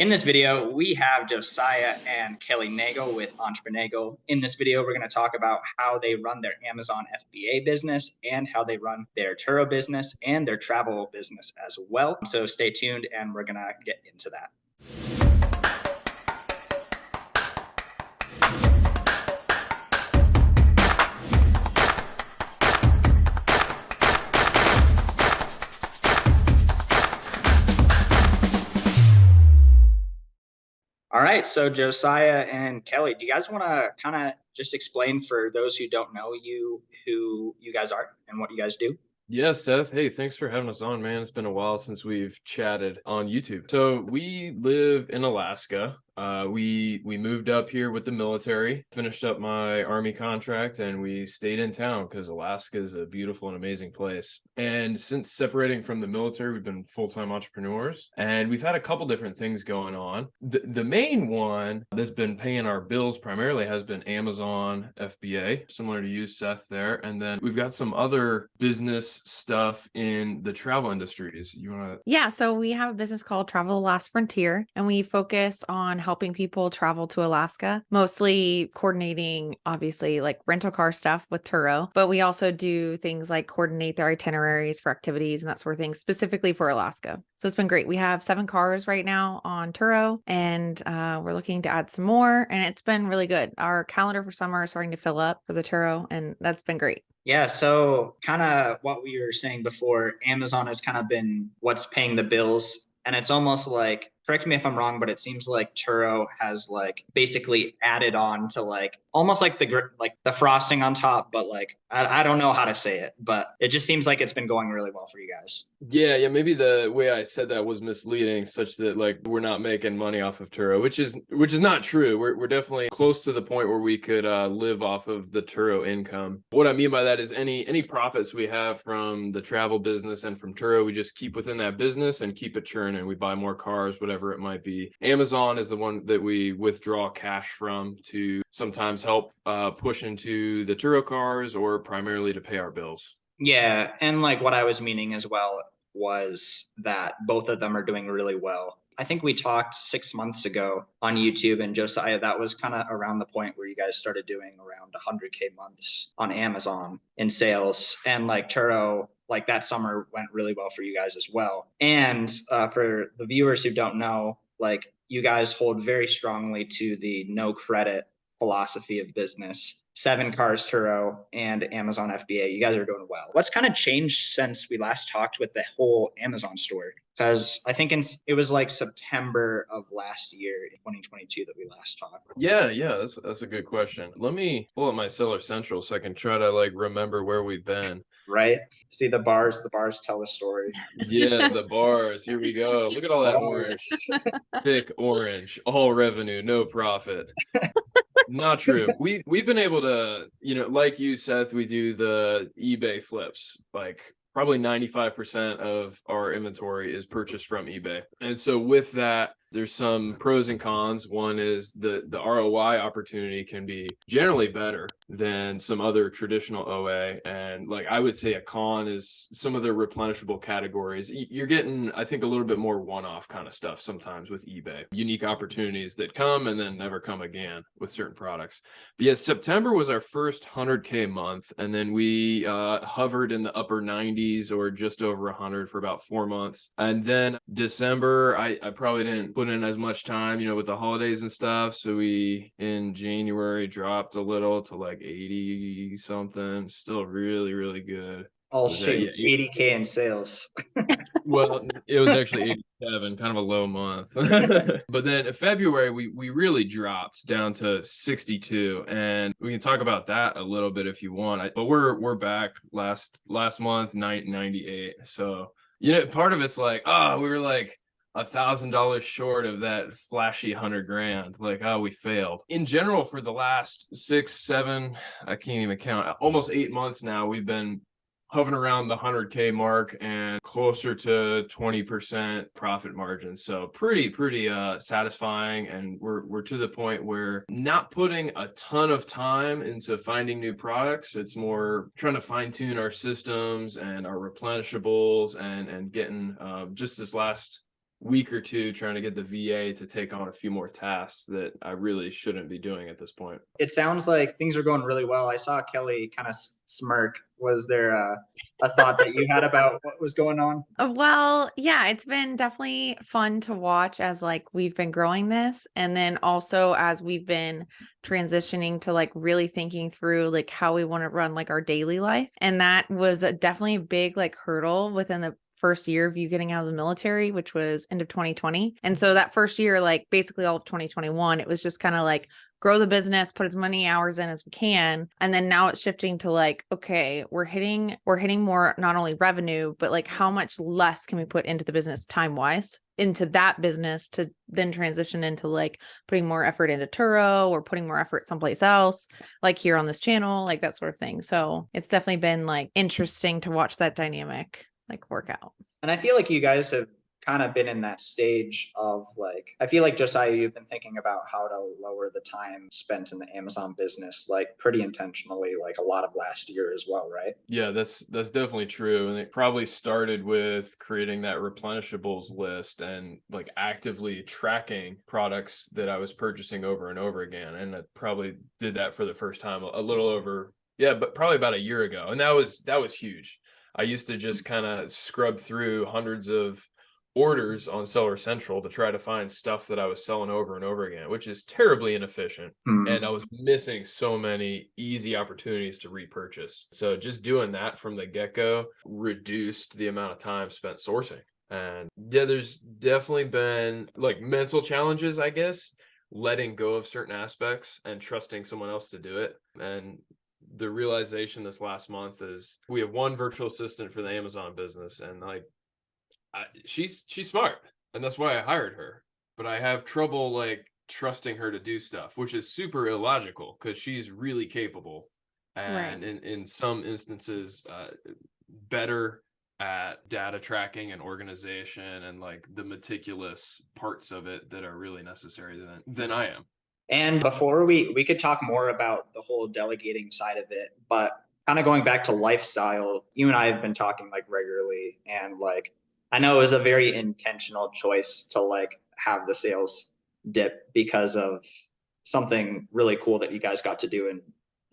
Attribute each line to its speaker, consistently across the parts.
Speaker 1: In this video, we have Josiah and Kelly Nagel with Entreprenagel. In this video, we're going to talk about how they run their Amazon FBA business and how they run their Turo business and their travel business as well. So stay tuned and we're going to get into that. All right, so Josiah and Kelly, do you guys want to kind of just explain for those who don't know you who you guys are and what you guys do?
Speaker 2: Yeah, Seth. Hey, thanks for having us on, man. It's been a while since we've chatted on YouTube. So we live in Alaska. We moved up here with the military, finished up my Army contract, and we stayed in town because Alaska is a beautiful and amazing place. And since separating from the military, we've been full-time entrepreneurs, and we've had a couple different things going on. The main one that's been paying our bills primarily has been Amazon FBA, similar to you, Seth, there. And then we've got some other business stuff in the travel industries. You want to?
Speaker 3: Yeah, so we have a business called Travel the Last Frontier, and we focus on helping people travel to Alaska, mostly coordinating, obviously, like rental car stuff with Turo, but we also do things like coordinate their itineraries for activities and that sort of thing, specifically for Alaska. So it's been great. We have 7 cars right now on Turo, and we're looking to add some more, and it's been really good. Our calendar for summer is starting to fill up for the Turo, and that's been great.
Speaker 1: Yeah, so kind of what we were saying before, Amazon has kind of been what's paying the bills. And it's almost like, correct me if I'm wrong, but it seems like Turo has like basically added on to like almost like the frosting on top, but like I don't know how to say it, but it just seems like it's been going really well for you guys.
Speaker 2: Yeah, maybe the way I said that was misleading, such that like we're not making money off of Turo, which is not true. We're definitely close to the point where we could live off of the Turo income. What I mean by that is any profits we have from the travel business and from Turo, we just keep within that business and keep it churning. We buy more cars, whatever it might be. Amazon is the one that we withdraw cash from to sometimes help push into the Turo cars or primarily to pay our bills.
Speaker 1: Yeah, and like what I was meaning as well was that both of them are doing really well. I think we talked 6 months ago on YouTube, and Josiah, that was kind of around the point where you guys started doing around 100K months on Amazon in sales, and like Turo, like that summer went really well for you guys as well. And for the viewers who don't know, like you guys hold very strongly to the no credit philosophy of business. 7 cars Turo and Amazon FBA. You guys are doing well. What's kind of changed since we last talked with the whole Amazon store? Because I think it was like September of last year, 2022, that we last talked.
Speaker 2: Yeah, that's a good question. Let me pull up my Seller Central so I can try to like remember where we've been.
Speaker 1: Right? See the bars tell the story.
Speaker 2: Yeah, the bars. Here we go. Look at all that orange. Thick orange. All revenue, no profit. Not true. We've been able to, like you, Seth, we do the eBay flips. Like probably 95% of our inventory is purchased from eBay. And so with that, there's some pros and cons. One is the ROI opportunity can be generally better than some other traditional OA. And like I would say a con is some of the replenishable categories. You're getting, I think, a little bit more one-off kind of stuff sometimes with eBay. Unique opportunities that come and then never come again with certain products. But yeah, September was our first 100K month. And then we hovered in the upper 90s or just over 100 for about 4 months. And then December, I probably didn't put in as much time, with the holidays and stuff. So we in January dropped a little to like 80 something, still really, really good.
Speaker 1: Oh shit, 80K in sales.
Speaker 2: Well, it was actually 87, kind of a low month. But then February, we really dropped down to 62. And we can talk about that a little bit if you want. But we're back last month, 98. So, part of it's like, we were like $1,000 short of that flashy 100 grand. Like, we failed. In general, for the last 6, 7, I can't even count, almost 8 months now, we've been hovering around the 100K mark and closer to 20% profit margin. So pretty satisfying. And we're to the point where not putting a ton of time into finding new products. It's more trying to fine tune our systems and our replenishables and getting just this last week or two trying to get the VA to take on a few more tasks that I really shouldn't be doing at this point.
Speaker 1: It sounds like things are going really well. I saw Kelly kind of smirk. Was there a thought that you had about what was going on?
Speaker 3: Well, yeah, it's been definitely fun to watch as like we've been growing this. And then also as we've been transitioning to like really thinking through like how we want to run like our daily life. And that was definitely a big like hurdle within the first year of you getting out of the military, which was end of 2020. And so that first year, like basically all of 2021, it was just kind of like grow the business, put as many hours in as we can. And then now it's shifting to like, okay, we're hitting more, not only revenue, but like how much less can we put into the business time wise into that business to then transition into like putting more effort into Turo or putting more effort someplace else, like here on this channel, like that sort of thing. So it's definitely been like interesting to watch that dynamic like work out.
Speaker 1: And I feel like you guys have kind of been in that stage of like, I feel like Josiah, you've been thinking about how to lower the time spent in the Amazon business, like pretty intentionally, like a lot of last year as well, right?
Speaker 2: Yeah, that's definitely true. And it probably started with creating that replenishables list and like actively tracking products that I was purchasing over and over again. And I probably did that for the first time a little over, but probably about a year ago. And that was huge. I used to just kind of scrub through hundreds of orders on Seller Central to try to find stuff that I was selling over and over again, which is terribly inefficient. And I was missing so many easy opportunities to repurchase. So just doing that from the get-go reduced the amount of time spent sourcing. And yeah, there's definitely been like mental challenges, I guess, letting go of certain aspects and trusting someone else to do it. And the realization this last month is we have one virtual assistant for the Amazon business, and like she's smart, and that's why I hired her. But I have trouble like trusting her to do stuff, which is super illogical because she's really capable, and in some instances better at data tracking and organization and like the meticulous parts of it that are really necessary than I am.
Speaker 1: And before we could talk more about the whole delegating side of it, but kind of going back to lifestyle, you and I have been talking like regularly, and like I know it was a very intentional choice to like have the sales dip because of something really cool that you guys got to do in,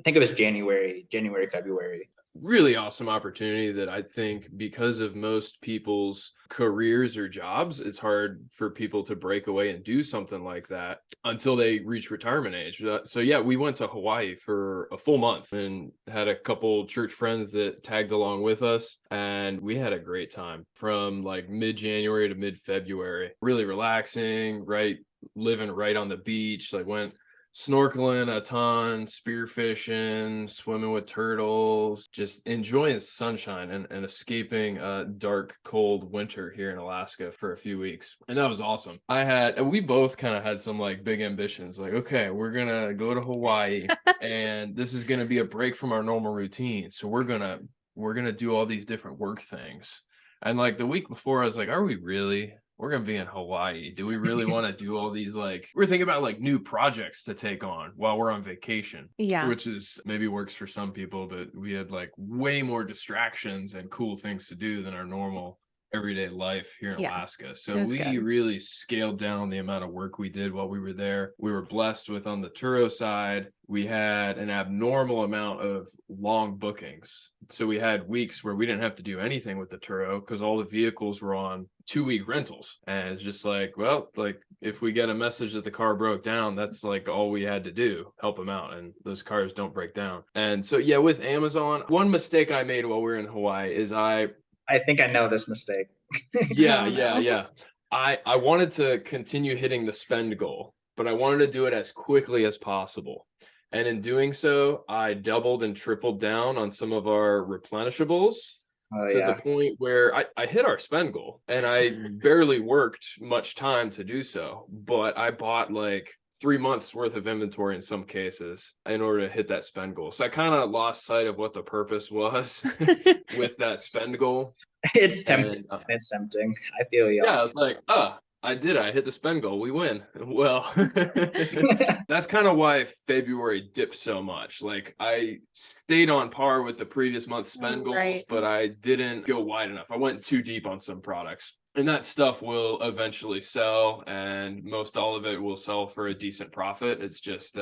Speaker 1: I think it was January, February.
Speaker 2: Really awesome opportunity that I think because of most people's careers or jobs, it's hard for people to break away and do something like that until they reach retirement age. So yeah, we went to Hawaii for a full month and had a couple church friends that tagged along with us. And we had a great time from like mid-January to mid-February, really relaxing, right? Living right on the beach, like went snorkeling a ton, spearfishing, swimming with turtles, just enjoying sunshine and escaping a dark, cold winter here in Alaska for a few weeks. And that was awesome. We both kind of had some like big ambitions, like, okay, we're going to go to Hawaii and this is going to be a break from our normal routine. So we're going to do all these different work things. And like the week before, I was like, are we really? We're going to be in Hawaii. Do we really want to do all these, like, we're thinking about like new projects to take on while we're on vacation.
Speaker 3: Yeah.
Speaker 2: Which is maybe works for some people, but we had like way more distractions and cool things to do than our normal everyday life here in Alaska. So we really scaled down the amount of work we did while we were there. We were blessed with, on the Turo side, we had an abnormal amount of long bookings. So we had weeks where we didn't have to do anything with the Turo because all the vehicles were on 2-week rentals. And it's just like, well, like if we get a message that the car broke down, that's like all we had to do, help them out. And those cars don't break down. And so, yeah, with Amazon, one mistake I made while we were in Hawaii is I
Speaker 1: think I know this mistake.
Speaker 2: Yeah. I wanted to continue hitting the spend goal, but I wanted to do it as quickly as possible. And in doing so, I doubled and tripled down on some of our replenishables to the point where I hit our spend goal, and I barely worked much time to do so. But I bought like 3 months worth of inventory in some cases in order to hit that spend goal. So I kind of lost sight of what the purpose was with that spend goal.
Speaker 1: It's tempting. It's tempting. I feel you.
Speaker 2: Yeah, it's like, I did it. I hit the spend goal. We win. Well, that's kind of why February dipped so much. Like I stayed on par with the previous month's spend goals, but I didn't go wide enough. I went too deep on some products. And that stuff will eventually sell, and most all of it will sell for a decent profit. It's just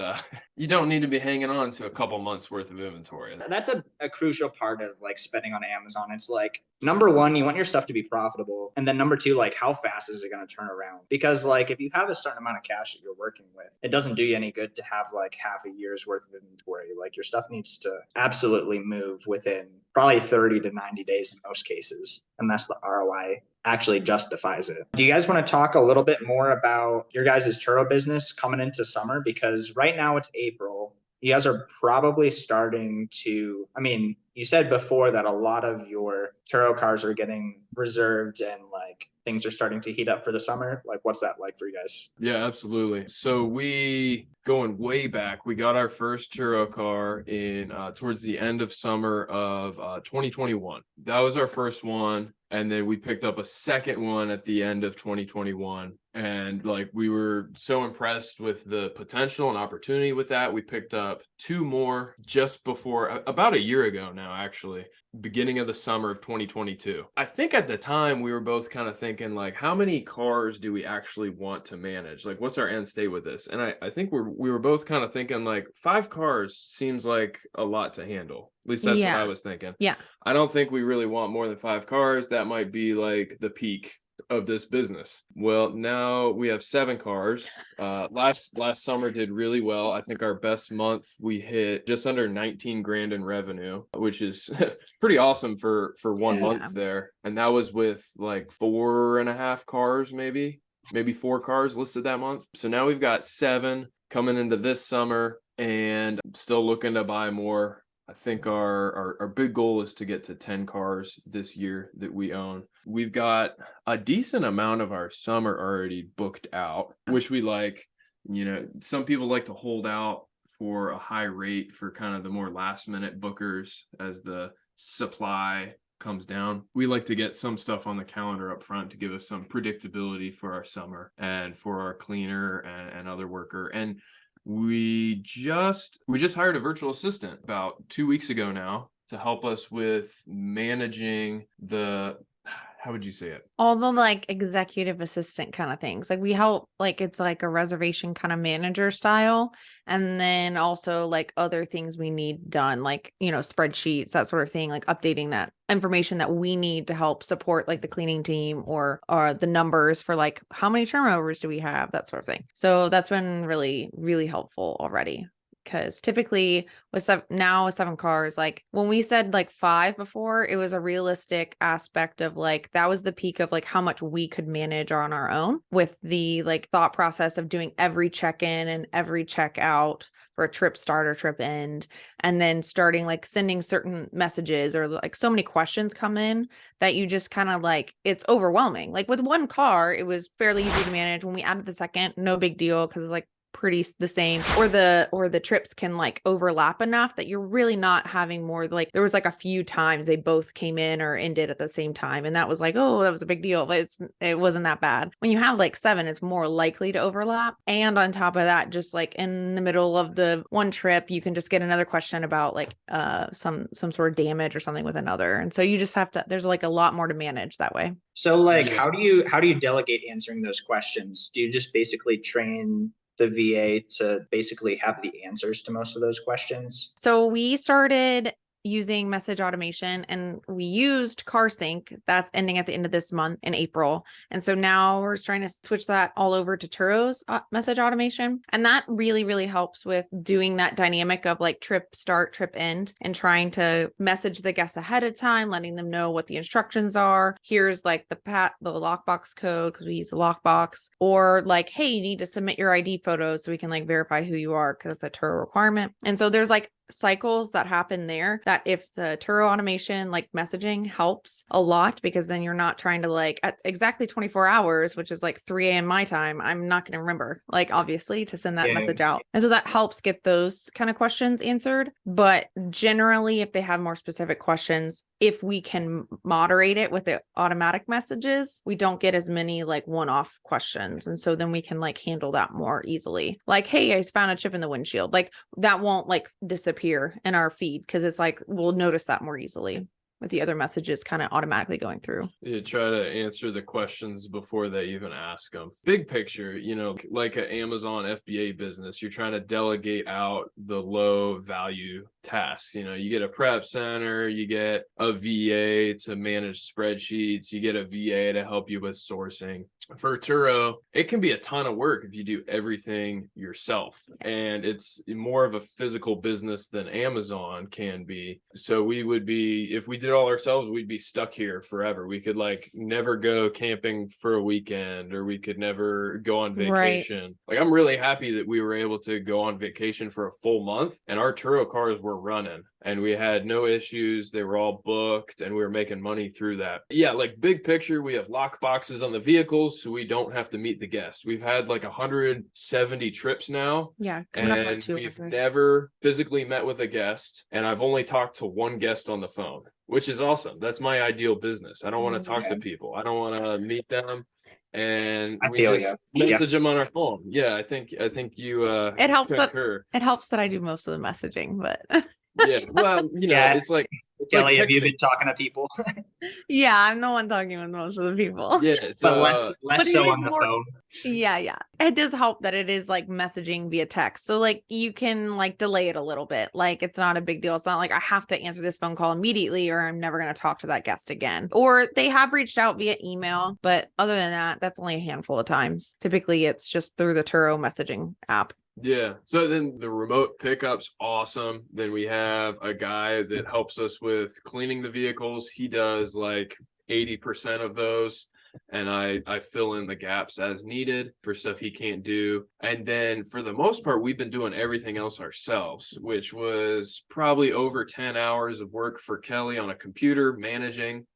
Speaker 2: you don't need to be hanging on to a couple months worth of inventory.
Speaker 1: That's a crucial part of like spending on Amazon. It's like, number one, you want your stuff to be profitable. And then number two, like how fast is it going to turn around? Because like if you have a certain amount of cash that you're working with, it doesn't do you any good to have like half a year's worth of inventory. Like your stuff needs to absolutely move within probably 30 to 90 days in most cases, unless the ROI actually justifies it. Do you guys want to talk a little bit more about your guys' Turo business coming into summer? Because right now it's April. You guys are probably starting to, I mean, you said before that a lot of your Turo cars are getting reserved and like things are starting to heat up for the summer. Like, what's that like for you guys?
Speaker 2: Yeah, absolutely. So we, going way back, we got our first Turo car in towards the end of summer of 2021. That was our first one. And then we picked up a second one at the end of 2021. And like, we were so impressed with the potential and opportunity with that. We picked up two more just before, about a year ago now, actually, beginning of the summer of 2022. I think at the time we were both kind of thinking like, how many cars do we actually want to manage? Like, what's our end state with this? And I think we were both kind of thinking like 5 cars seems like a lot to handle. At least that's what I was thinking.
Speaker 3: Yeah.
Speaker 2: I don't think we really want more than 5 cars. That might be like the peak of this business. Well, now we have 7 cars. Last summer did really well. I think our best month we hit just under 19 grand in revenue, which is pretty awesome for 1 month there. And that was with like 4.5 cars, maybe 4 cars listed that month. So now we've got 7 coming into this summer and still looking to buy more. I think our big goal is to get to 10 cars this year that we own. We've got a decent amount of our summer already booked out, which we like. You know, some people like to hold out for a high rate for kind of the more last minute bookers as the supply comes down. We like to get some stuff on the calendar up front to give us some predictability for our summer and for our cleaner and other worker. And we just hired a virtual assistant about 2 weeks ago now to help us with managing the, how would you say it?
Speaker 3: All the like executive assistant kind of things. Like we help, like it's like a reservation kind of manager style. And then also like other things we need done, like, you know, spreadsheets, that sort of thing, like updating that information that we need to help support like the cleaning team or the numbers for like how many turnovers do we have, that sort of thing. So that's been really, really helpful already. Because typically with 7 cars, like when we said like 5 before, it was a realistic aspect of like, that was the peak of like how much we could manage on our own with the like thought process of doing every check-in and every check-out for a trip start or trip end. And then starting like sending certain messages or like so many questions come in that you just kind of like, it's overwhelming. Like with 1 car, it was fairly easy to manage. When we added the second, no big deal because it's like pretty the same, or the trips can like overlap enough that you're really not having more. Like there was like a few times they both came in or ended at the same time, and that was like, oh, that was a big deal, but it wasn't that bad. When you have like 7, it's more likely to overlap. And on top of that, just like in the middle of the one trip, you can just get another question about like some sort of damage or something with another, and so you just have to, there's like a lot more to manage that way.
Speaker 1: So like how do you delegate answering those questions? Do you just basically train the VA to basically have the answers to most of those questions?
Speaker 3: So we started using message automation, and we used CarSync. That's ending at the end of this month in April. And so now we're trying to switch that all over to Turo's message automation. And that really, really helps with doing that dynamic of like trip start, trip end, and trying to message the guests ahead of time, letting them know what the instructions are. Here's like the lockbox code, because we use the lockbox, or like, hey, you need to submit your ID photos so we can like verify who you are, because it's a Turo requirement. And so there's like cycles that happen there that if the Turo automation like messaging helps a lot, because then you're not trying to like at exactly 24 hours, which is like 3 a.m. my time, I'm not going to remember, like obviously, to send that message out. And so that helps get those kind of questions answered. But generally, if they have more specific questions, if we can moderate it with the automatic messages, we don't get as many like one-off questions. And so then we can like handle that more easily. Like, hey, I found a chip in the windshield. Like that won't like disappear in our feed, because it's like we'll notice that more easily. with the other messages kind of automatically going through.
Speaker 2: You try to answer the questions before they even ask them. Big picture, like an Amazon FBA business, you're trying to delegate out the low value tasks. You get a prep center, you get a VA to manage spreadsheets, you get a VA to help you with sourcing. For Turo, it can be a ton of work if you do everything yourself, and it's more of a physical business than Amazon can be. So we would be, if we did it all ourselves, we'd be stuck here forever. We could like never go camping for a weekend, or we could never go on vacation. Like, I'm really happy that we were able to go on vacation for a full month and our Turo cars were running and we had no issues. They were all booked and we were making money through that. Yeah, like big picture, we have lock boxes on the vehicles so we don't have to meet the guest. We've had like 170 trips now.
Speaker 3: Yeah.
Speaker 2: And we've never physically met with a guest. And I've only talked to one guest on the phone, which is awesome. That's my ideal business. I don't want to talk to people. I don't want to meet them. And we just message them on our phone. Yeah, I think you
Speaker 3: it helps
Speaker 2: concur.
Speaker 3: It helps that I do most of the messaging, but
Speaker 2: yeah, well, it's like
Speaker 1: Kelly,
Speaker 2: like
Speaker 1: have you been talking to people?
Speaker 3: Yeah, I'm the one talking with most of the people.
Speaker 2: Yeah,
Speaker 1: so, but less so on the phone.
Speaker 3: Yeah. It does help that it is like messaging via text. So like you can like delay it a little bit. Like it's not a big deal. It's not like I have to answer this phone call immediately or I'm never going to talk to that guest again. Or they have reached out via email, but other than that, that's only a handful of times. Typically it's just through the Turo messaging app.
Speaker 2: Yeah. So then the remote pickup's awesome. Then we have a guy that helps us with cleaning the vehicles. He does like 80% of those. And I fill in the gaps as needed for stuff he can't do. And then for the most part, we've been doing everything else ourselves, which was probably over 10 hours of work for Kelly on a computer managing.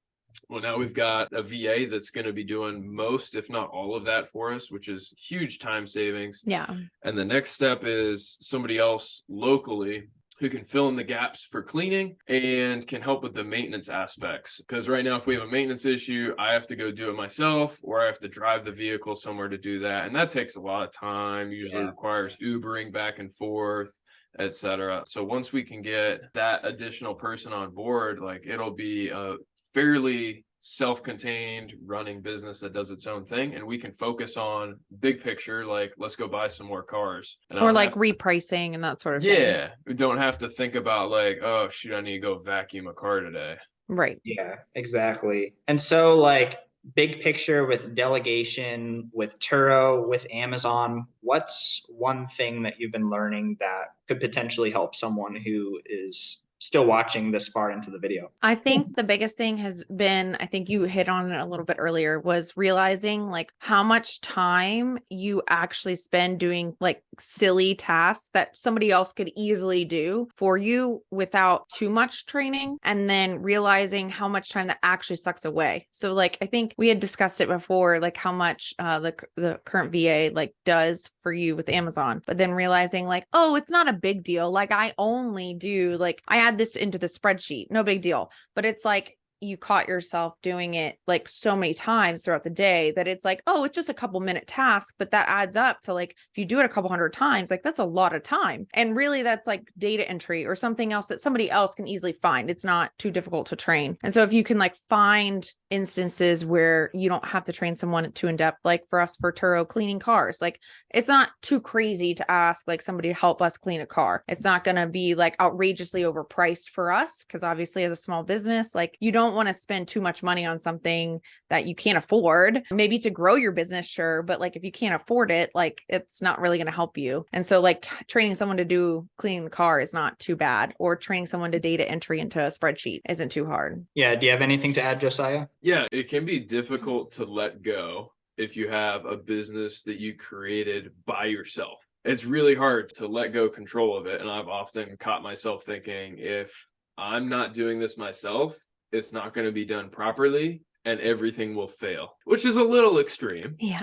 Speaker 2: Well, now we've got a VA that's going to be doing most, if not all of that for us, which is huge time savings.
Speaker 3: Yeah.
Speaker 2: And the next step is somebody else locally who can fill in the gaps for cleaning and can help with the maintenance aspects. Because right now, if we have a maintenance issue, I have to go do it myself, or I have to drive the vehicle somewhere to do that. And that takes a lot of time, usually requires Ubering back and forth, etc. So once we can get that additional person on board, like it'll be a fairly self-contained running business that does its own thing, and we can focus on big picture, like let's go buy some more cars,
Speaker 3: or like repricing and that sort of thing.
Speaker 2: Yeah, we don't have to think about like, oh shoot, I need to go vacuum a car today.
Speaker 3: Right.
Speaker 1: Yeah, exactly. And so like big picture with delegation, with Turo, with Amazon, what's one thing that you've been learning that could potentially help someone who is still watching this far into the video?
Speaker 3: I think the biggest thing has been, I think you hit on it a little bit earlier, was realizing like how much time you actually spend doing like silly tasks that somebody else could easily do for you without too much training, and then realizing how much time that actually sucks away. So like, I think we had discussed it before, like how much the current VA like does for you with Amazon, but then realizing like, oh, it's not a big deal. Like I only do like, I add this into the spreadsheet, no big deal. But it's like you caught yourself doing it like so many times throughout the day that it's like, oh, it's just a couple minute task, but that adds up to like, if you do it a couple hundred times, like that's a lot of time. And really that's like data entry or something else that somebody else can easily find. It's not too difficult to train. And so if you can like find instances where you don't have to train someone too in depth, like for us for Turo cleaning cars, like it's not too crazy to ask like somebody to help us clean a car. It's not going to be like outrageously overpriced for us, because obviously as a small business, like you don't want to spend too much money on something that you can't afford. Maybe to grow your business, sure, but like if you can't afford it, like it's not really going to help you. And so like training someone to do cleaning the car is not too bad, or training someone to data entry into a spreadsheet isn't too hard.
Speaker 1: Yeah. Do you have anything to add, Josiah?
Speaker 2: Yeah, it can be difficult to let go if you have a business that you created by yourself. It's really hard to let go control of it. And I've often caught myself thinking, if I'm not doing this myself, it's not going to be done properly and everything will fail, which is a little extreme.
Speaker 3: Yeah.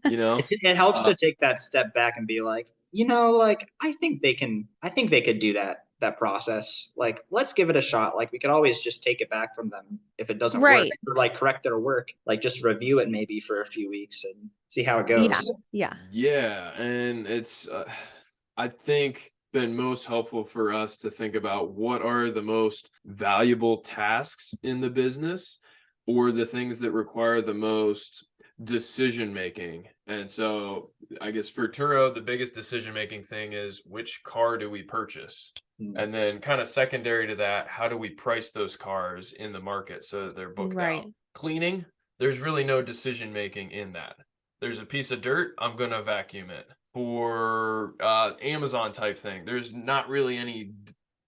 Speaker 1: It helps to take that step back and be like, like I think they could do that process. Like, let's give it a shot. Like we could always just take it back from them if it doesn't work, or like correct their work, like just review it maybe for a few weeks and see how it goes.
Speaker 3: Yeah.
Speaker 2: And it's, I think been most helpful for us to think about what are the most valuable tasks in the business, or the things that require the most decision making. And so I guess for Turo, the biggest decision making thing is, which car do we purchase? And then kind of secondary to that, how do we price those cars in the market so that they're booked out? Cleaning, there's really no decision making in that. There's a piece of dirt, I'm going to vacuum it. For Amazon type thing, there's not really any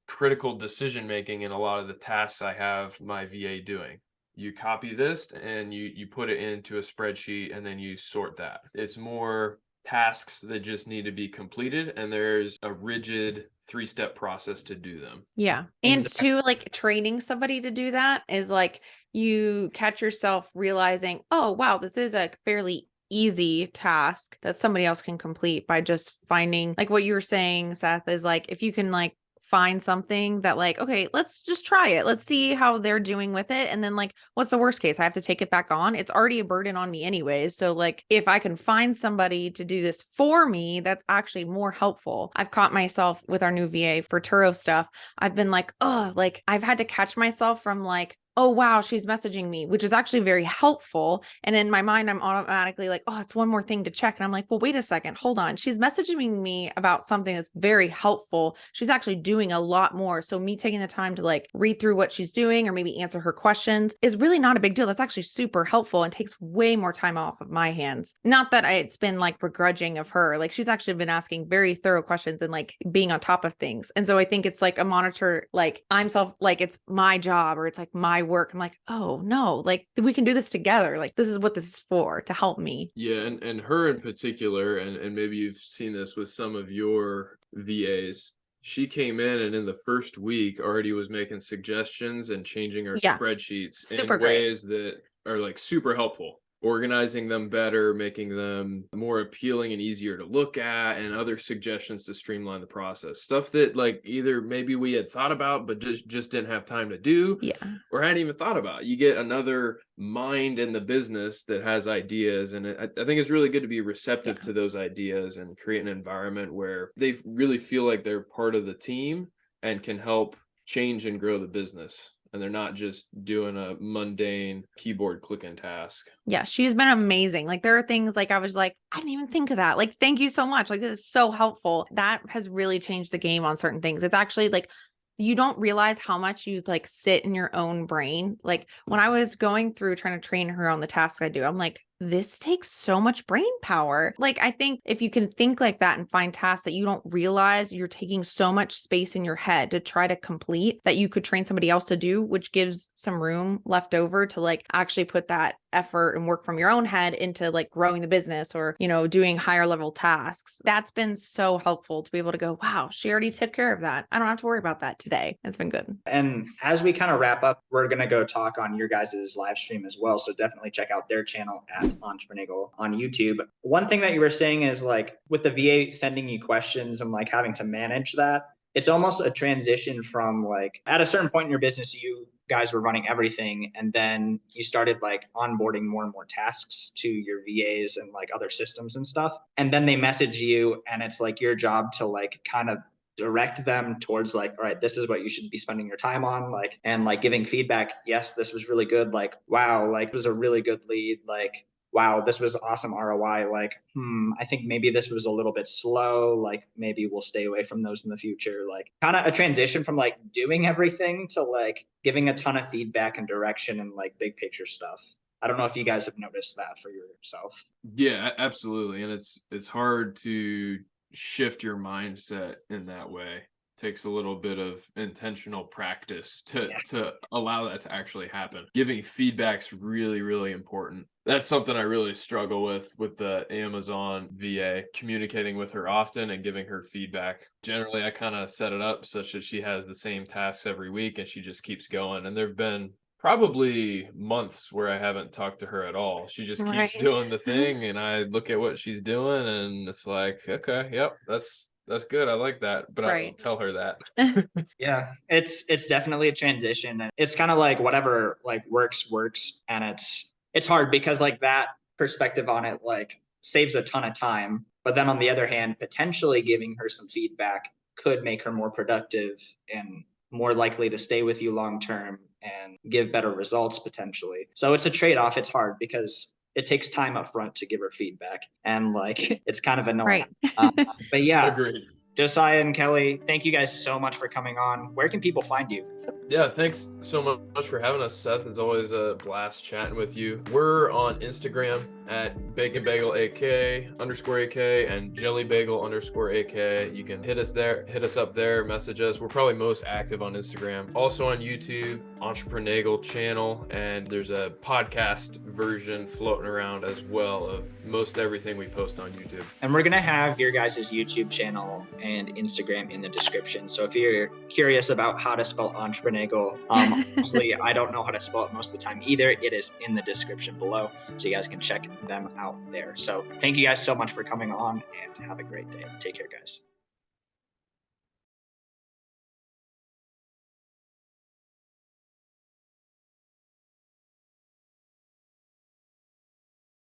Speaker 2: critical decision making in a lot of the tasks I have my VA doing. You copy this and you put it into a spreadsheet, and then you sort that. It's more tasks that just need to be completed, and there's a rigid 3-step process to do them.
Speaker 3: Yeah. And to like training somebody to do that is like, you catch yourself realizing, oh, wow, this is a fairly easy task that somebody else can complete by just finding, like what you were saying, Seth, is like, if you can like find something that like, okay, let's just try it. Let's see how they're doing with it. And then like, what's the worst case? I have to take it back on. It's already a burden on me anyways. So like, if I can find somebody to do this for me, that's actually more helpful. I've caught myself with our new VA for Turo stuff. I've been like, oh, like I've had to catch myself from like, oh, wow, she's messaging me, which is actually very helpful. And in my mind, I'm automatically like, oh, it's one more thing to check. And I'm like, well, wait a second, hold on. She's messaging me about something that's very helpful. She's actually doing a lot more. So me taking the time to like read through what she's doing or maybe answer her questions is really not a big deal. That's actually super helpful and takes way more time off of my hands. Not that it's been like begrudging of her. Like she's actually been asking very thorough questions and like being on top of things. And so I think it's like a monitor, like like it's my job or it's like my work. I'm like, oh no, like we can do this together. Like this is what this is for, to help me.
Speaker 2: Yeah. And her in particular, and maybe you've seen this with some of your VAs, she came in and in the first week already was making suggestions and changing her spreadsheets in ways that are like super helpful, organizing them better, making them more appealing and easier to look at, and other suggestions to streamline the process. Stuff that like either maybe we had thought about but just didn't have time to do, or hadn't even thought about. You get another mind in the business that has ideas, and I think it's really good to be receptive to those ideas and create an environment where they really feel like they're part of the team and can help change and grow the business. And they're not just doing a mundane keyboard clicking task.
Speaker 3: Yeah, she's been amazing. Like there are things like I was like, I didn't even think of that. Like, thank you so much. Like this is so helpful. That has really changed the game on certain things. It's actually like, you don't realize how much you like sit in your own brain. Like when I was going through trying to train her on the tasks I do, I'm like, this takes so much brain power. Like, I think if you can think like that and find tasks that you don't realize you're taking so much space in your head to try to complete, that you could train somebody else to do, which gives some room left over to like actually put that effort and work from your own head into like growing the business or, you know, doing higher level tasks. That's been so helpful to be able to go, wow, she already took care of that. I don't have to worry about that today. It's been good.
Speaker 1: And as we kind of wrap up, we're going to go talk on your guys' live stream as well. So definitely check out their channel at Entreprenagel on YouTube. One thing that you were saying is like with the VA sending you questions and like having to manage that, it's almost a transition from like at a certain point in your business, you guys were running everything, and then you started like onboarding more and more tasks to your VAs and like other systems and stuff. And then they message you and it's like your job to like kind of direct them towards like, all right, this is what you should be spending your time on, like, and like giving feedback. Yes, this was really good. Like, wow, like it was a really good lead. Like, wow, this was awesome ROI. Like, I think maybe this was a little bit slow. Like maybe we'll stay away from those in the future. Like kind of a transition from like doing everything to like giving a ton of feedback and direction and like big picture stuff. I don't know if you guys have noticed that for yourself.
Speaker 2: Yeah, absolutely. And it's hard to shift your mindset in that way. Takes a little bit of intentional practice to allow that to actually happen. Giving feedback's really, really important. That's something I really struggle with the Amazon VA, communicating with her often and giving her feedback. Generally, I kind of set it up such that she has the same tasks every week and she just keeps going. And there've been probably months where I haven't talked to her at all. She just keeps doing the thing, and I look at what she's doing and it's like, okay, yep, that's good. I like that. But I don't tell her that.
Speaker 1: Yeah, it's definitely a transition. And it's kind of like whatever like works. And it's hard because like that perspective on it like saves a ton of time. But then on the other hand, potentially giving her some feedback could make her more productive and more likely to stay with you long term and give better results potentially. So it's a trade-off. It's hard because it takes time up front to give her feedback, and like it's kind of annoying.
Speaker 3: Right.
Speaker 1: But yeah,
Speaker 2: Agreed.
Speaker 1: Josiah and Kelly, thank you guys so much for coming on. Where can people find you?
Speaker 2: Yeah, thanks so much for having us, Seth. It's always a blast chatting with you. We're on Instagram at baconbagel_AK and jellybagel_AK. You can hit us up there, message us. We're probably most active on Instagram. Also on YouTube, Entreprenagel channel, and there's a podcast version floating around as well of most everything we post on YouTube.
Speaker 1: And we're going to have your guys' YouTube channel and Instagram in the description. So if you're curious about how to spell Entreprenagel, honestly, I don't know how to spell it most of the time either. It is in the description below, so you guys can check them out there. So thank you guys so much for coming on, and have a great day. Take care, guys.